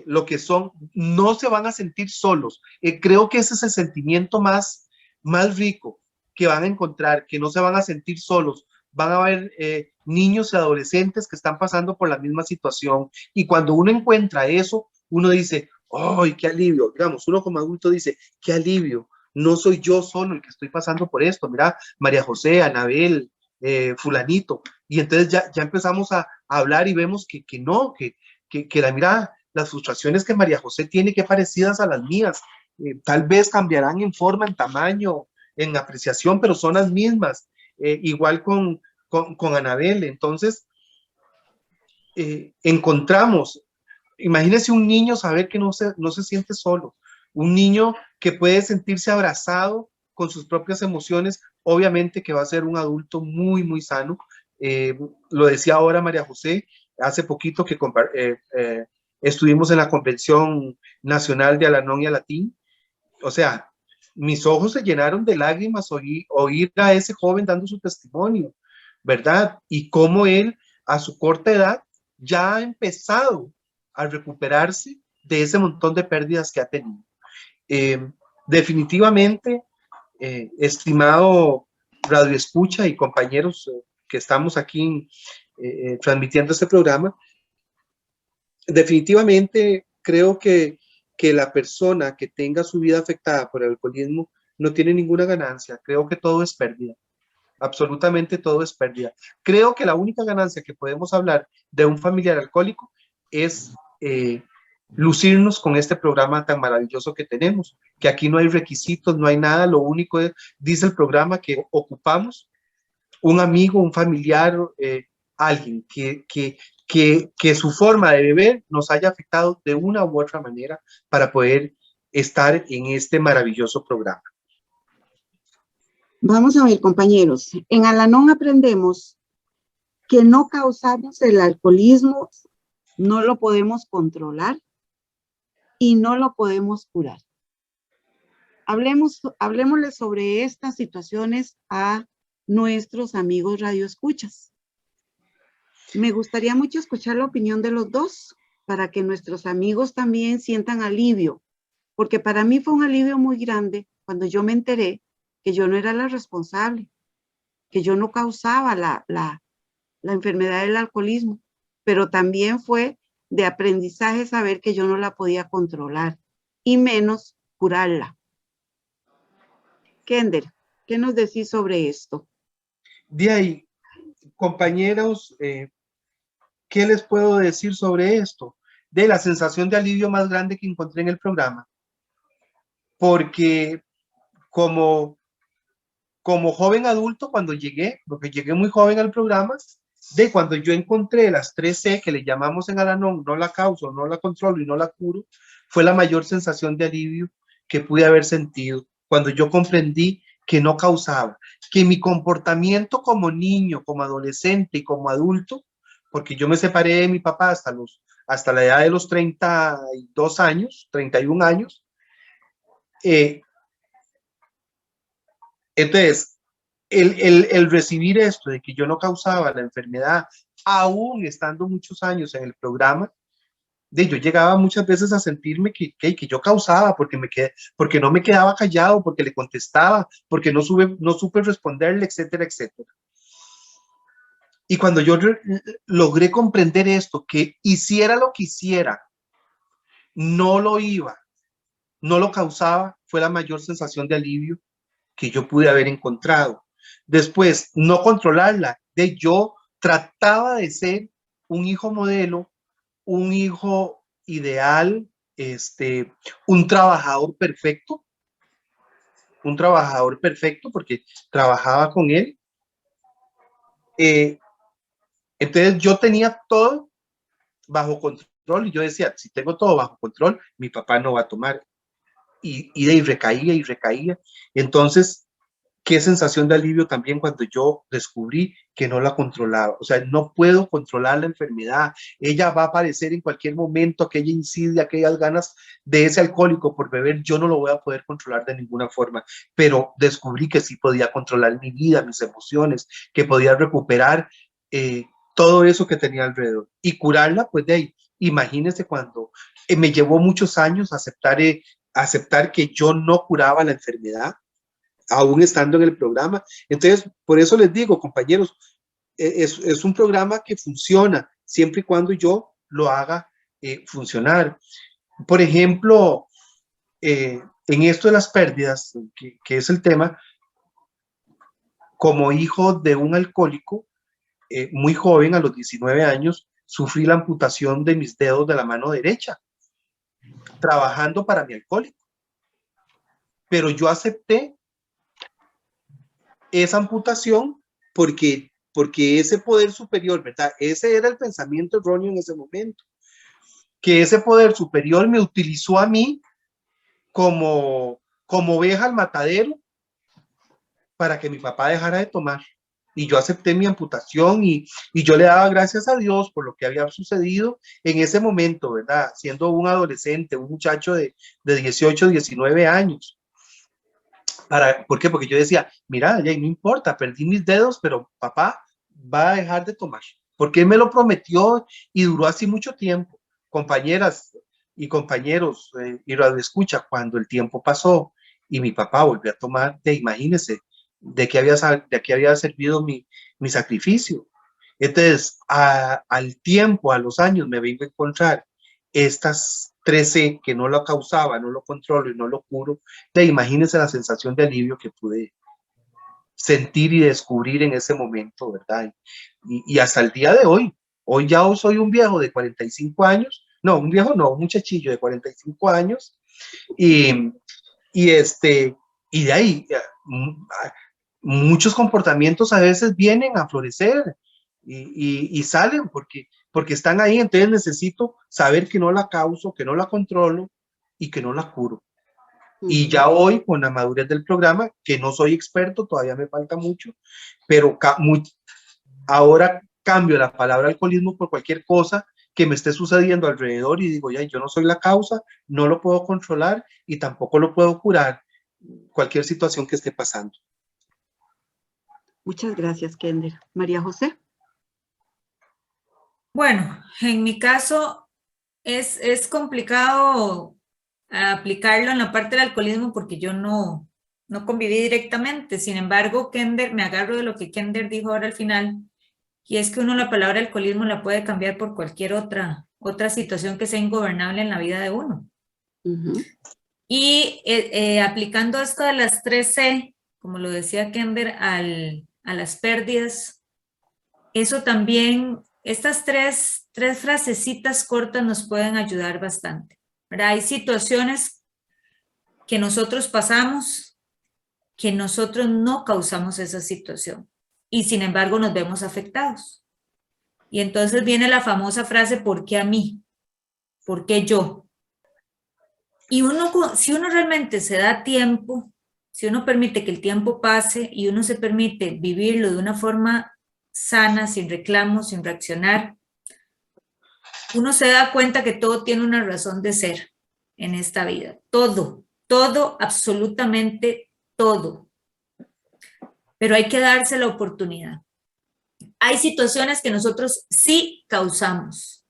lo que son, no se van a sentir solos. Creo que ese es el sentimiento más rico que van a encontrar, que no se van a sentir solos. Van a haber niños y adolescentes que están pasando por la misma situación. Y cuando uno encuentra eso, uno dice, ¡ay, qué alivio! Digamos, uno como adulto dice, ¡qué alivio! No soy yo solo el que estoy pasando por esto. Mira, María José, Anabel, fulanito. Y entonces ya empezamos a hablar y vemos que no, que mira, las frustraciones que María José tiene, que parecidas a las mías. Tal vez cambiarán en forma, en tamaño, en apreciación, pero son las mismas. Igual con Anabel. Entonces, encontramos, imagínese un niño saber que no se siente solo, un niño que puede sentirse abrazado con sus propias emociones, obviamente que va a ser un adulto muy sano. Lo decía ahora María José, hace poquito que estuvimos en la Convención Nacional de Al-Anon y Alatín. O sea, mis ojos se llenaron de lágrimas oír a ese joven dando su testimonio, ¿verdad? Y cómo él, a su corta edad, ya ha empezado a recuperarse de ese montón de pérdidas que ha tenido. Definitivamente, estimado Radio Escucha y compañeros que estamos aquí transmitiendo este programa, definitivamente creo que la persona que tenga su vida afectada por el alcoholismo no tiene ninguna ganancia. Creo que todo es pérdida. Absolutamente todo es pérdida. Creo que la única ganancia que podemos hablar de un familiar alcohólico es lucirnos con este programa tan maravilloso que tenemos, que aquí no hay requisitos, no hay nada, lo único es, dice el programa, que ocupamos un amigo, un familiar, alguien que su forma de beber nos haya afectado de una u otra manera para poder estar en este maravilloso programa. Vamos a ver, compañeros, en Al-Anon aprendemos que no causamos el alcoholismo, no lo podemos controlar y no lo podemos curar. Hablemosle sobre estas situaciones a nuestros amigos radioescuchas. Me gustaría mucho escuchar la opinión de los dos para que nuestros amigos también sientan alivio porque para mí fue un alivio muy grande cuando yo me enteré que yo no era la responsable, que yo no causaba la enfermedad del alcoholismo, pero también fue de aprendizaje saber que yo no la podía controlar y menos curarla. Kender, ¿qué nos decís sobre esto? De ahí, compañeros, ¿qué les puedo decir sobre esto? De la sensación de alivio más grande que encontré en el programa. Porque como joven adulto, cuando llegué, porque llegué muy joven al programa, de cuando yo encontré las 3C que le llamamos en Al-Anon, no la causo, no la controlo y no la curo, fue la mayor sensación de alivio que pude haber sentido cuando yo comprendí que no causaba, que mi comportamiento como niño, como adolescente y como adulto, porque yo me separé de mi papá hasta la edad de los 32 años, 31 años, entonces, el recibir esto de que yo no causaba la enfermedad, aún estando muchos años en el programa, yo llegaba muchas veces a sentirme que yo causaba, porque no me quedaba callado, porque le contestaba, porque no supe responderle, etcétera, etcétera. Y cuando yo logré comprender esto, que hiciera lo que hiciera, no lo causaba, fue la mayor sensación de alivio que yo pude haber encontrado. Después, no controlarla. Yo trataba de ser un hijo modelo, un hijo ideal, un trabajador perfecto, porque trabajaba con él. Entonces yo tenía todo bajo control y yo decía, si tengo todo bajo control, mi papá no va a tomar. Y de ahí recaía y recaía. Entonces, qué sensación de alivio también cuando yo descubrí que no la controlaba. O sea, no puedo controlar la enfermedad. Ella va a aparecer en cualquier momento, aquella insidia, aquellas ganas de ese alcohólico por beber, yo no lo voy a poder controlar de ninguna forma. Pero descubrí que sí podía controlar mi vida, mis emociones, que podía recuperar todo eso que tenía alrededor. Y curarla, pues de ahí, imagínense cuando me llevó muchos años aceptar que yo no curaba la enfermedad, aún estando en el programa. Entonces, por eso les digo, compañeros, es un programa que funciona siempre y cuando yo lo haga funcionar. Por ejemplo, en esto de las pérdidas, que es el tema, como hijo de un alcohólico, muy joven, a los 19 años, sufrí la amputación de mis dedos de la mano derecha, trabajando para mi alcohólico. Pero yo acepté esa amputación porque ese poder superior, ¿verdad? Ese era el pensamiento erróneo en ese momento, que ese poder superior me utilizó a mí como oveja al matadero para que mi papá dejara de tomar. Y yo acepté mi amputación y yo le daba gracias a Dios por lo que había sucedido en ese momento, ¿verdad? Siendo un adolescente, un muchacho de 18, 19 años. ¿Por qué? Porque yo decía, mira, ya no importa, perdí mis dedos, pero papá va a dejar de tomar. Porque él me lo prometió y duró así mucho tiempo. Compañeras y compañeros, y radio escucha, cuando el tiempo pasó y mi papá volvió a tomar, imagínense, de qué había servido mi sacrificio. Entonces, al tiempo, a los años, me vengo a encontrar estas 13 que no lo causaba, no lo controlo y no lo curo. Imagínense la sensación de alivio que pude sentir y descubrir en ese momento, ¿verdad? Y hasta el día de hoy ya soy un viejo de 45 años, no, un viejo no, un muchachillo de 45 años, y de ahí muchos comportamientos a veces vienen a florecer y salen porque están ahí. Entonces necesito saber que no la causo, que no la controlo y que no la curo. Y ya hoy, con la madurez del programa, que no soy experto, todavía me falta mucho, pero ahora cambio la palabra alcoholismo por cualquier cosa que me esté sucediendo alrededor y digo, ya, yo no soy la causa, no lo puedo controlar y tampoco lo puedo curar, cualquier situación que esté pasando. Muchas gracias, Kender. María José. Bueno, en mi caso es complicado aplicarlo en la parte del alcoholismo porque yo no conviví directamente. Sin embargo, Kender, me agarro de lo que Kender dijo ahora al final, y es que uno la palabra alcoholismo la puede cambiar por cualquier otra situación que sea ingobernable en la vida de uno. Y aplicando esto de las 3C, como lo decía Kender, a las pérdidas, eso también, estas tres frasecitas cortas nos pueden ayudar bastante, ¿verdad? Hay situaciones que nosotros pasamos, que nosotros no causamos esa situación, y sin embargo nos vemos afectados. Y entonces viene la famosa frase, ¿por qué a mí? ¿Por qué yo? Y si uno realmente se da tiempo, si uno permite que el tiempo pase y uno se permite vivirlo de una forma sana, sin reclamos, sin reaccionar, uno se da cuenta que todo tiene una razón de ser en esta vida. Todo, absolutamente todo. Pero hay que darse la oportunidad. Hay situaciones que nosotros sí causamos,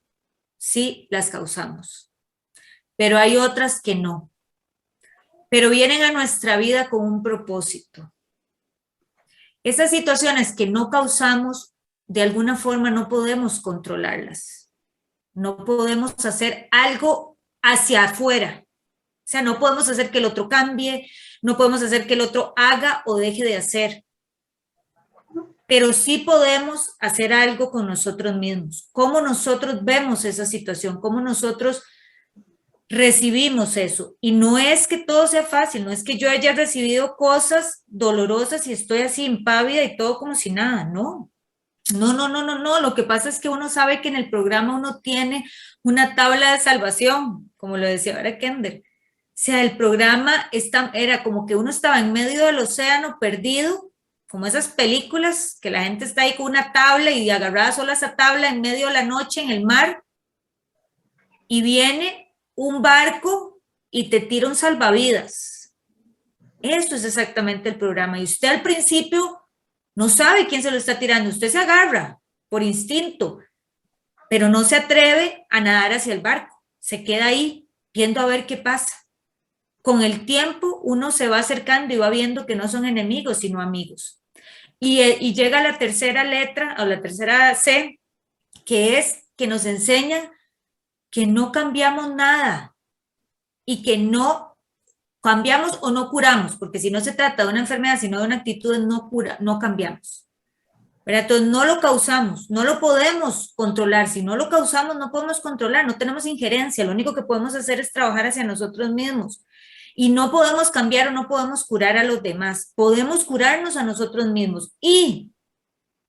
sí las causamos, pero hay otras que no. Pero vienen a nuestra vida con un propósito. Esas situaciones que no causamos, de alguna forma no podemos controlarlas. No podemos hacer algo hacia afuera. O sea, no podemos hacer que el otro cambie, no podemos hacer que el otro haga o deje de hacer. Pero sí podemos hacer algo con nosotros mismos. Cómo nosotros vemos esa situación, cómo nosotros recibimos eso. Y no es que todo sea fácil, no es que yo haya recibido cosas dolorosas y estoy así impávida y todo como si nada, no. No. Lo que pasa es que uno sabe que en el programa uno tiene una tabla de salvación, como lo decía ahora Kender. O sea, el programa era como que uno estaba en medio del océano perdido, como esas películas que la gente está ahí con una tabla y agarrada sola esa tabla en medio de la noche en el mar, y viene un barco y te tira un salvavidas. Eso es exactamente el programa. Y usted al principio no sabe quién se lo está tirando. Usted se agarra por instinto, pero no se atreve a nadar hacia el barco. Se queda ahí viendo a ver qué pasa. Con el tiempo uno se va acercando y va viendo que no son enemigos, sino amigos. Y llega la tercera letra, o la tercera C, que es que nos enseña que no cambiamos nada y que no cambiamos o no curamos, porque si no se trata de una enfermedad, sino de una actitud, no cambiamos. Pero entonces no lo causamos, no lo podemos controlar. Si no lo causamos, no podemos controlar, no tenemos injerencia. Lo único que podemos hacer es trabajar hacia nosotros mismos. Y no podemos cambiar o no podemos curar a los demás. Podemos curarnos a nosotros mismos. Y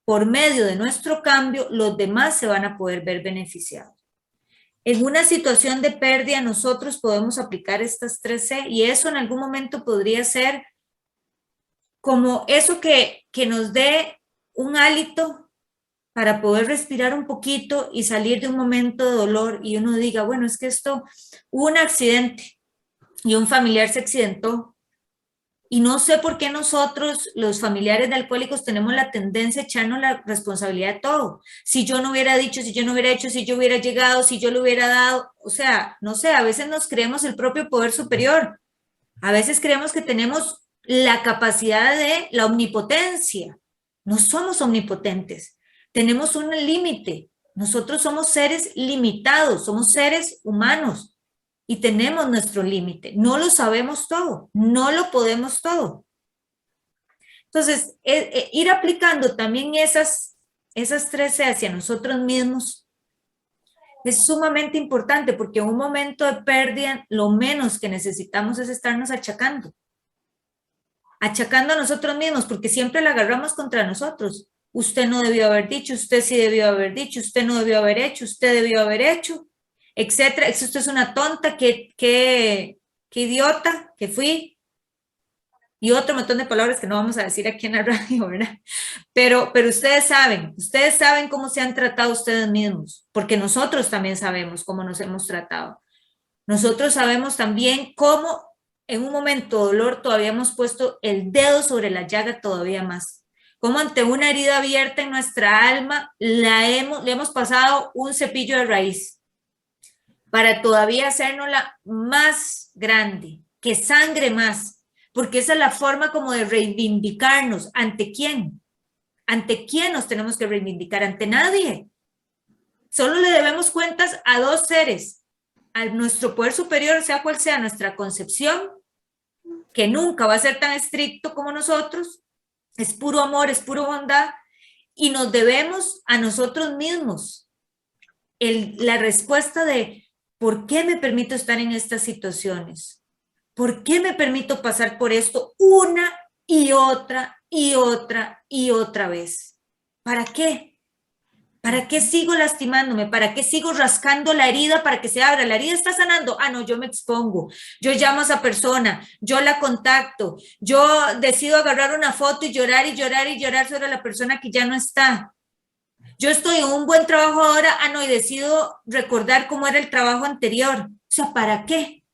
por medio de nuestro cambio, los demás se van a poder ver beneficiados. En una situación de pérdida, nosotros podemos aplicar estas 3C y eso en algún momento podría ser como eso que nos dé un hálito para poder respirar un poquito y salir de un momento de dolor y uno diga, bueno, es que hubo un accidente y un familiar se accidentó y no sé por qué nosotros, los familiares de alcohólicos, tenemos la tendencia a echarnos la responsabilidad de todo. Si yo no hubiera dicho, si yo no hubiera hecho, si yo hubiera llegado, si yo le hubiera dado, o sea, no sé, a veces nos creemos el propio poder superior. A veces creemos que tenemos la capacidad de la omnipotencia. No somos omnipotentes, tenemos un límite. Nosotros somos seres limitados, somos seres humanos. Y tenemos nuestro límite, no lo sabemos todo, no lo podemos todo. Entonces, ir aplicando también esas 3C hacia nosotros mismos es sumamente importante porque en un momento de pérdida lo menos que necesitamos es estarnos achacando a nosotros mismos porque siempre la agarramos contra nosotros. Usted no debió haber dicho, usted sí debió haber dicho, usted no debió haber hecho, usted debió haber hecho, etcétera. Usted es una tonta, qué idiota que fui. Y otro montón de palabras que no vamos a decir aquí en la radio, ¿verdad? Pero ustedes saben cómo se han tratado ustedes mismos, porque nosotros también sabemos cómo nos hemos tratado. Nosotros sabemos también cómo en un momento de dolor todavía hemos puesto el dedo sobre la llaga todavía más. Cómo ante una herida abierta en nuestra alma le hemos pasado un cepillo de raíz. para todavía hacérnosla más grande, que sangre más, porque esa es la forma como de reivindicarnos. ¿Ante quién? ¿Ante quién nos tenemos que reivindicar? Ante nadie. Solo le debemos cuentas a dos seres, a nuestro poder superior, sea cual sea nuestra concepción, que nunca va a ser tan estricto como nosotros, es puro amor, es puro bondad, y nos debemos a nosotros mismos la respuesta de ¿por qué me permito estar en estas situaciones? ¿Por qué me permito pasar por esto una y otra y otra y otra vez? ¿Para qué? ¿Para qué sigo lastimándome? ¿Para qué sigo rascando la herida para que se abra? ¿La herida está sanando? Ah, no, yo me expongo. Yo llamo a esa persona, yo la contacto, yo decido agarrar una foto y llorar y llorar y llorar sobre la persona que ya no está. Yo estoy en un buen trabajo ahora, ah, no, y decido recordar cómo era el trabajo anterior. O sea, ¿para qué?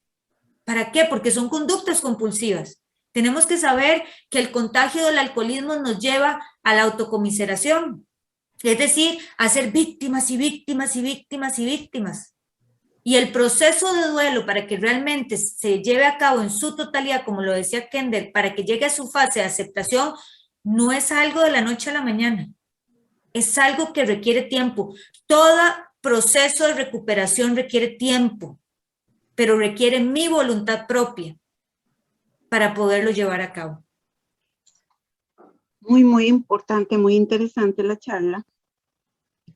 ¿Para qué? Porque son conductas compulsivas. Tenemos que saber que el contagio del alcoholismo nos lleva a la autocomiseración. Es decir, a ser víctimas y víctimas y víctimas y víctimas. Y el proceso de duelo para que realmente se lleve a cabo en su totalidad, como lo decía Kendall, para que llegue a su fase de aceptación, no es algo de la noche a la mañana. Es algo que requiere tiempo. Todo proceso de recuperación requiere tiempo, pero requiere mi voluntad propia para poderlo llevar a cabo. Muy, muy importante, muy interesante la charla.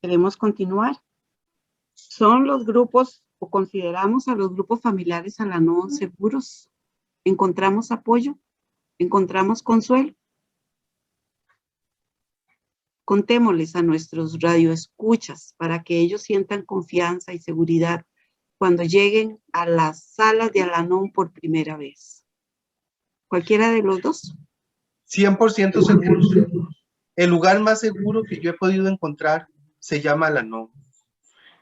Queremos continuar. ¿Son los grupos o consideramos a los grupos familiares Al-Anon seguros? ¿Encontramos apoyo? ¿Encontramos consuelo? Contémosles a nuestros radioescuchas para que ellos sientan confianza y seguridad cuando lleguen a las salas de Al-Anon por primera vez. ¿Cualquiera de los dos? 100% seguro. El lugar más seguro que yo he podido encontrar se llama Al-Anon.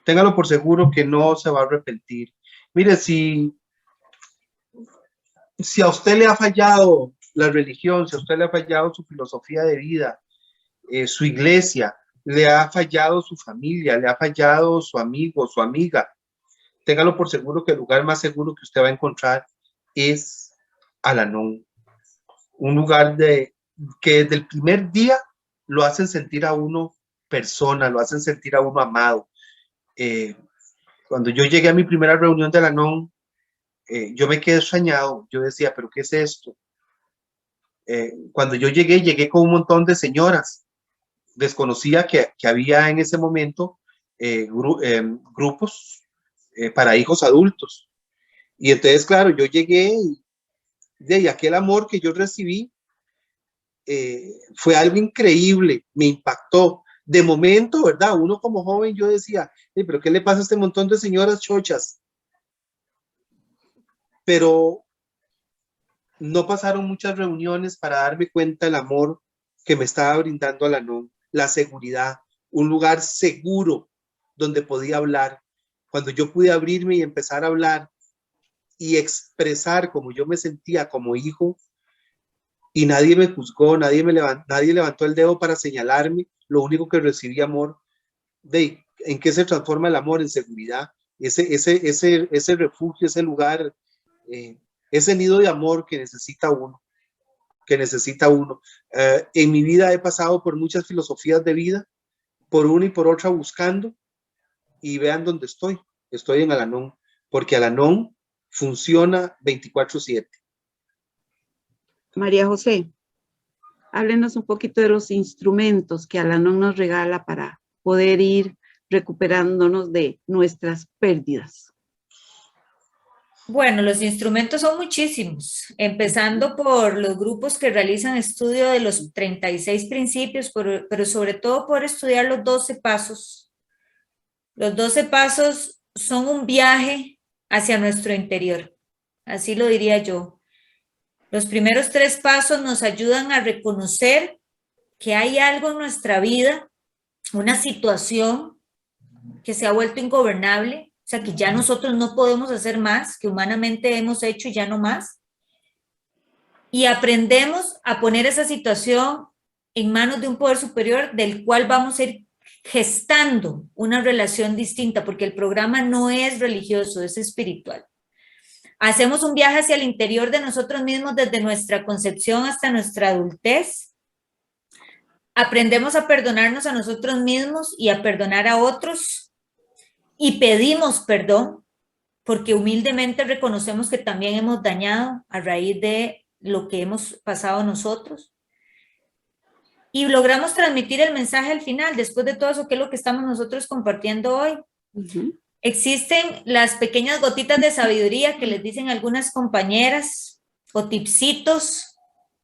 Téngalo por seguro que no se va a arrepentir. Mire, si a usted le ha fallado la religión, si a usted le ha fallado su filosofía de vida, su iglesia, le ha fallado su familia, le ha fallado su amigo, su amiga, téngalo por seguro que el lugar más seguro que usted va a encontrar es Al-Anon. Un lugar que desde el primer día lo hacen sentir a uno persona, lo hacen sentir a uno amado. Cuando yo llegué a mi primera reunión de Al-Anon, yo me quedé extrañado. Yo decía, ¿pero qué es esto? Cuando yo llegué con un montón de señoras. Desconocía que había en ese momento grupos para hijos adultos. Y entonces, claro, yo llegué y aquel amor que yo recibí fue algo increíble, me impactó. De momento, ¿verdad? Uno como joven yo decía, ¿pero qué le pasa a este montón de señoras chochas? Pero no pasaron muchas reuniones para darme cuenta del amor que me estaba brindando Al-Anon, la seguridad, un lugar seguro donde podía hablar. Cuando yo pude abrirme y empezar a hablar y expresar como yo me sentía como hijo, y nadie me juzgó, nadie levantó el dedo para señalarme, lo único que recibí amor. ¿En qué se transforma el amor? En seguridad, ese refugio, ese lugar, ese nido de amor que necesita uno. En mi vida he pasado por muchas filosofías de vida, por una y por otra buscando, y vean dónde estoy en Al-Anon, porque Al-Anon funciona 24/7. María José, háblenos un poquito de los instrumentos que Al-Anon nos regala para poder ir recuperándonos de nuestras pérdidas. Bueno, los instrumentos son muchísimos, empezando por los grupos que realizan estudio de los 36 principios, pero sobre todo por estudiar los 12 pasos. Los 12 pasos son un viaje hacia nuestro interior, así lo diría yo. Los primeros 3 pasos nos ayudan a reconocer que hay algo en nuestra vida, una situación que se ha vuelto ingobernable, o sea, que ya nosotros no podemos hacer más, que humanamente hemos hecho y ya no más. Y aprendemos a poner esa situación en manos de un poder superior del cual vamos a ir gestando una relación distinta, porque el programa no es religioso, es espiritual. Hacemos un viaje hacia el interior de nosotros mismos desde nuestra concepción hasta nuestra adultez. Aprendemos a perdonarnos a nosotros mismos y a perdonar a otros. Y pedimos perdón, porque humildemente reconocemos que también hemos dañado a raíz de lo que hemos pasado nosotros. Y logramos transmitir el mensaje al final, después de todo eso, que es lo que estamos nosotros compartiendo hoy. Existen las pequeñas gotitas de sabiduría que les dicen algunas compañeras, o tipsitos,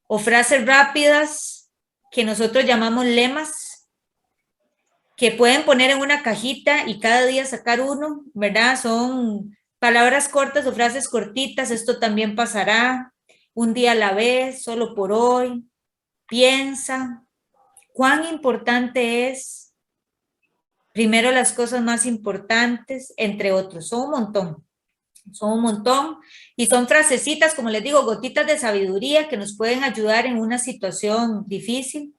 o frases rápidas, que nosotros llamamos lemas, que pueden poner en una cajita y cada día sacar uno, ¿verdad? Son palabras cortas o frases cortitas, esto también pasará, un día a la vez, solo por hoy, piensa, ¿cuán importante es? Primero las cosas más importantes, entre otros, son un montón, y son frasecitas, como les digo, gotitas de sabiduría que nos pueden ayudar en una situación difícil.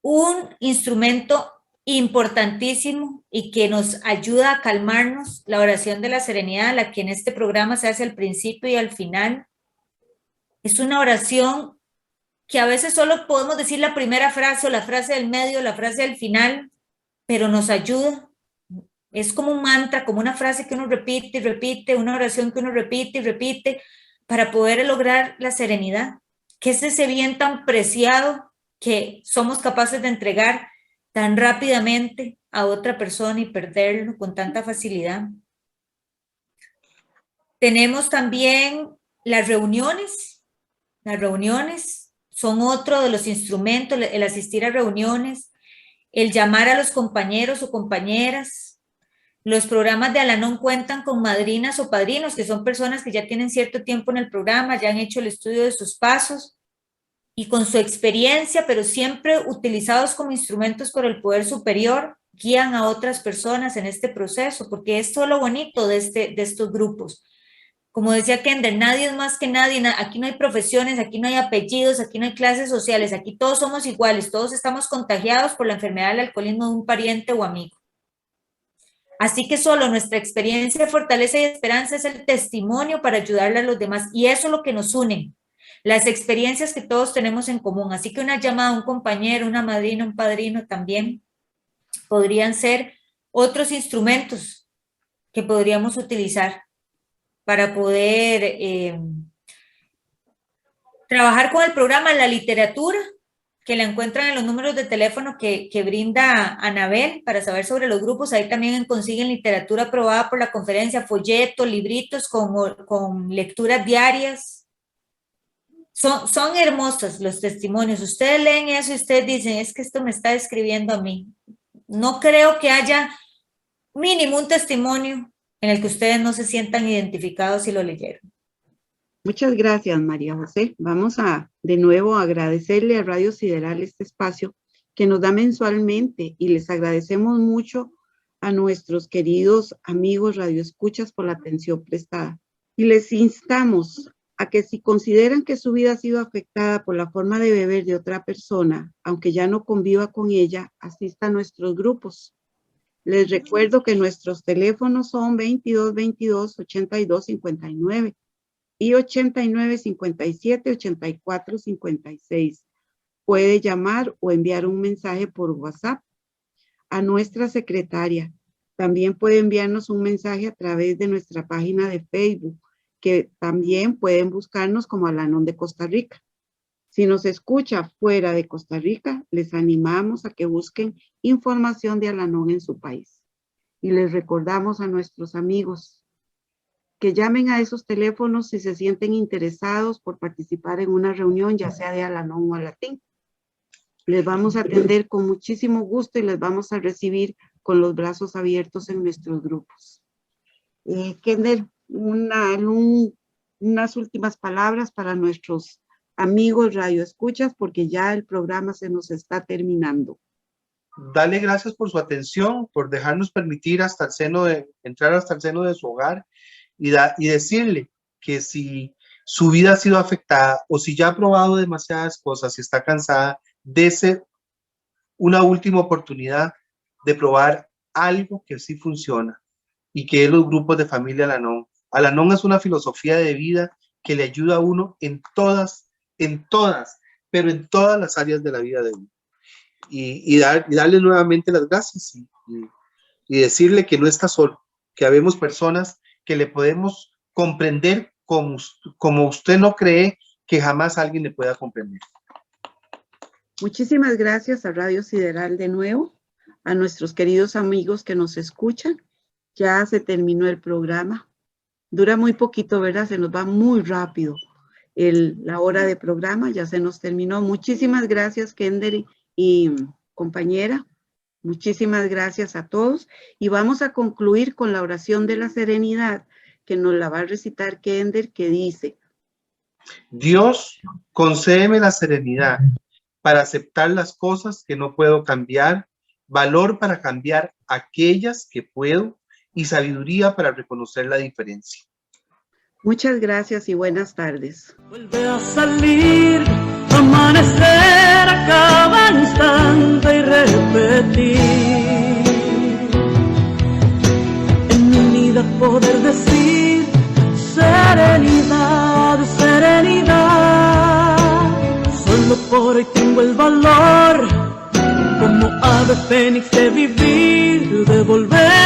Un instrumento importantísimo y que nos ayuda a calmarnos, la oración de la serenidad, la que en este programa se hace al principio y al final. Es una oración que a veces solo podemos decir la primera frase o la frase del medio, la frase del final, pero nos ayuda. Es como un mantra, como una frase que uno repite y repite, una oración que uno repite y repite para poder lograr la serenidad, que es ese bien tan preciado que somos capaces de entregar tan rápidamente a otra persona y perderlo con tanta facilidad. Tenemos también las reuniones. Las reuniones son otro de los instrumentos, el asistir a reuniones, el llamar a los compañeros o compañeras. Los programas de Al-Anon cuentan con madrinas o padrinos, que son personas que ya tienen cierto tiempo en el programa, ya han hecho el estudio de sus pasos y con su experiencia, pero siempre utilizados como instrumentos por el poder superior, guían a otras personas en este proceso, porque esto es lo bonito de estos grupos. Como decía Kender, nadie es más que nadie, aquí no hay profesiones, aquí no hay apellidos, aquí no hay clases sociales, aquí todos somos iguales, todos estamos contagiados por la enfermedad del alcoholismo de un pariente o amigo. Así que solo nuestra experiencia de fortaleza y esperanza es el testimonio para ayudarle a los demás, y eso es lo que nos une, las experiencias que todos tenemos en común. Así que una llamada a un compañero, una madrina, un padrino también podrían ser otros instrumentos que podríamos utilizar para poder trabajar con el programa. La literatura, que la encuentran en los números de teléfono que brinda Anabel para saber sobre los grupos. Ahí también consiguen literatura aprobada por la conferencia, folletos, libritos con lecturas diarias. Son hermosos los testimonios. Ustedes leen eso y ustedes dicen, es que esto me está describiendo a mí. No creo que haya mínimo un testimonio en el que ustedes no se sientan identificados si lo leyeron. Muchas gracias, María José. Vamos a de nuevo agradecerle a Radio Sideral este espacio que nos da mensualmente, y les agradecemos mucho a nuestros queridos amigos radioescuchas por la atención prestada. Y les instamos a que si consideran que su vida ha sido afectada por la forma de beber de otra persona, aunque ya no conviva con ella, asista a nuestros grupos. Les recuerdo que nuestros teléfonos son 2222-8259 y 8957-8456. Puede llamar o enviar un mensaje por WhatsApp a nuestra secretaria. También puede enviarnos un mensaje a través de nuestra página de Facebook, que también pueden buscarnos como Al-Anon de Costa Rica. Si nos escucha fuera de Costa Rica, les animamos a que busquen información de Al-Anon en su país. Y les recordamos a nuestros amigos que llamen a esos teléfonos si se sienten interesados por participar en una reunión, ya sea de Al-Anon o Alatín. Les vamos a atender con muchísimo gusto y les vamos a recibir con los brazos abiertos en nuestros grupos. Kender, unas últimas palabras para nuestros amigos radioescuchas, porque ya el programa se nos está terminando. Dale gracias por su atención, por dejarnos permitir entrar hasta el seno de su hogar y decirle que si su vida ha sido afectada o si ya ha probado demasiadas cosas y está cansada, dese una última oportunidad de probar algo que sí funciona y que es los grupos de familia Al-Anon. Al-Anon es una filosofía de vida que le ayuda a uno en todas, pero en todas las áreas de la vida de uno. Y darle nuevamente las gracias y decirle que no está solo, que habemos personas que le podemos comprender como usted no cree que jamás alguien le pueda comprender. Muchísimas gracias a Radio Sideral de nuevo, a nuestros queridos amigos que nos escuchan. Ya se terminó el programa. Dura muy poquito, ¿verdad? Se nos va muy rápido la hora de programa, ya se nos terminó. Muchísimas gracias, Kender y compañera. Muchísimas gracias a todos. Y vamos a concluir con la oración de la serenidad, que nos la va a recitar Kender, que dice: Dios, concédeme la serenidad para aceptar las cosas que no puedo cambiar, valor para cambiar aquellas que puedo y sabiduría para reconocer la diferencia. Muchas gracias y buenas tardes. Vuelve a salir, amanecer a cada instante y repetir. En mi vida poder decir serenidad, serenidad. Solo por hoy tengo el valor, como ave fénix, de vivir, de volver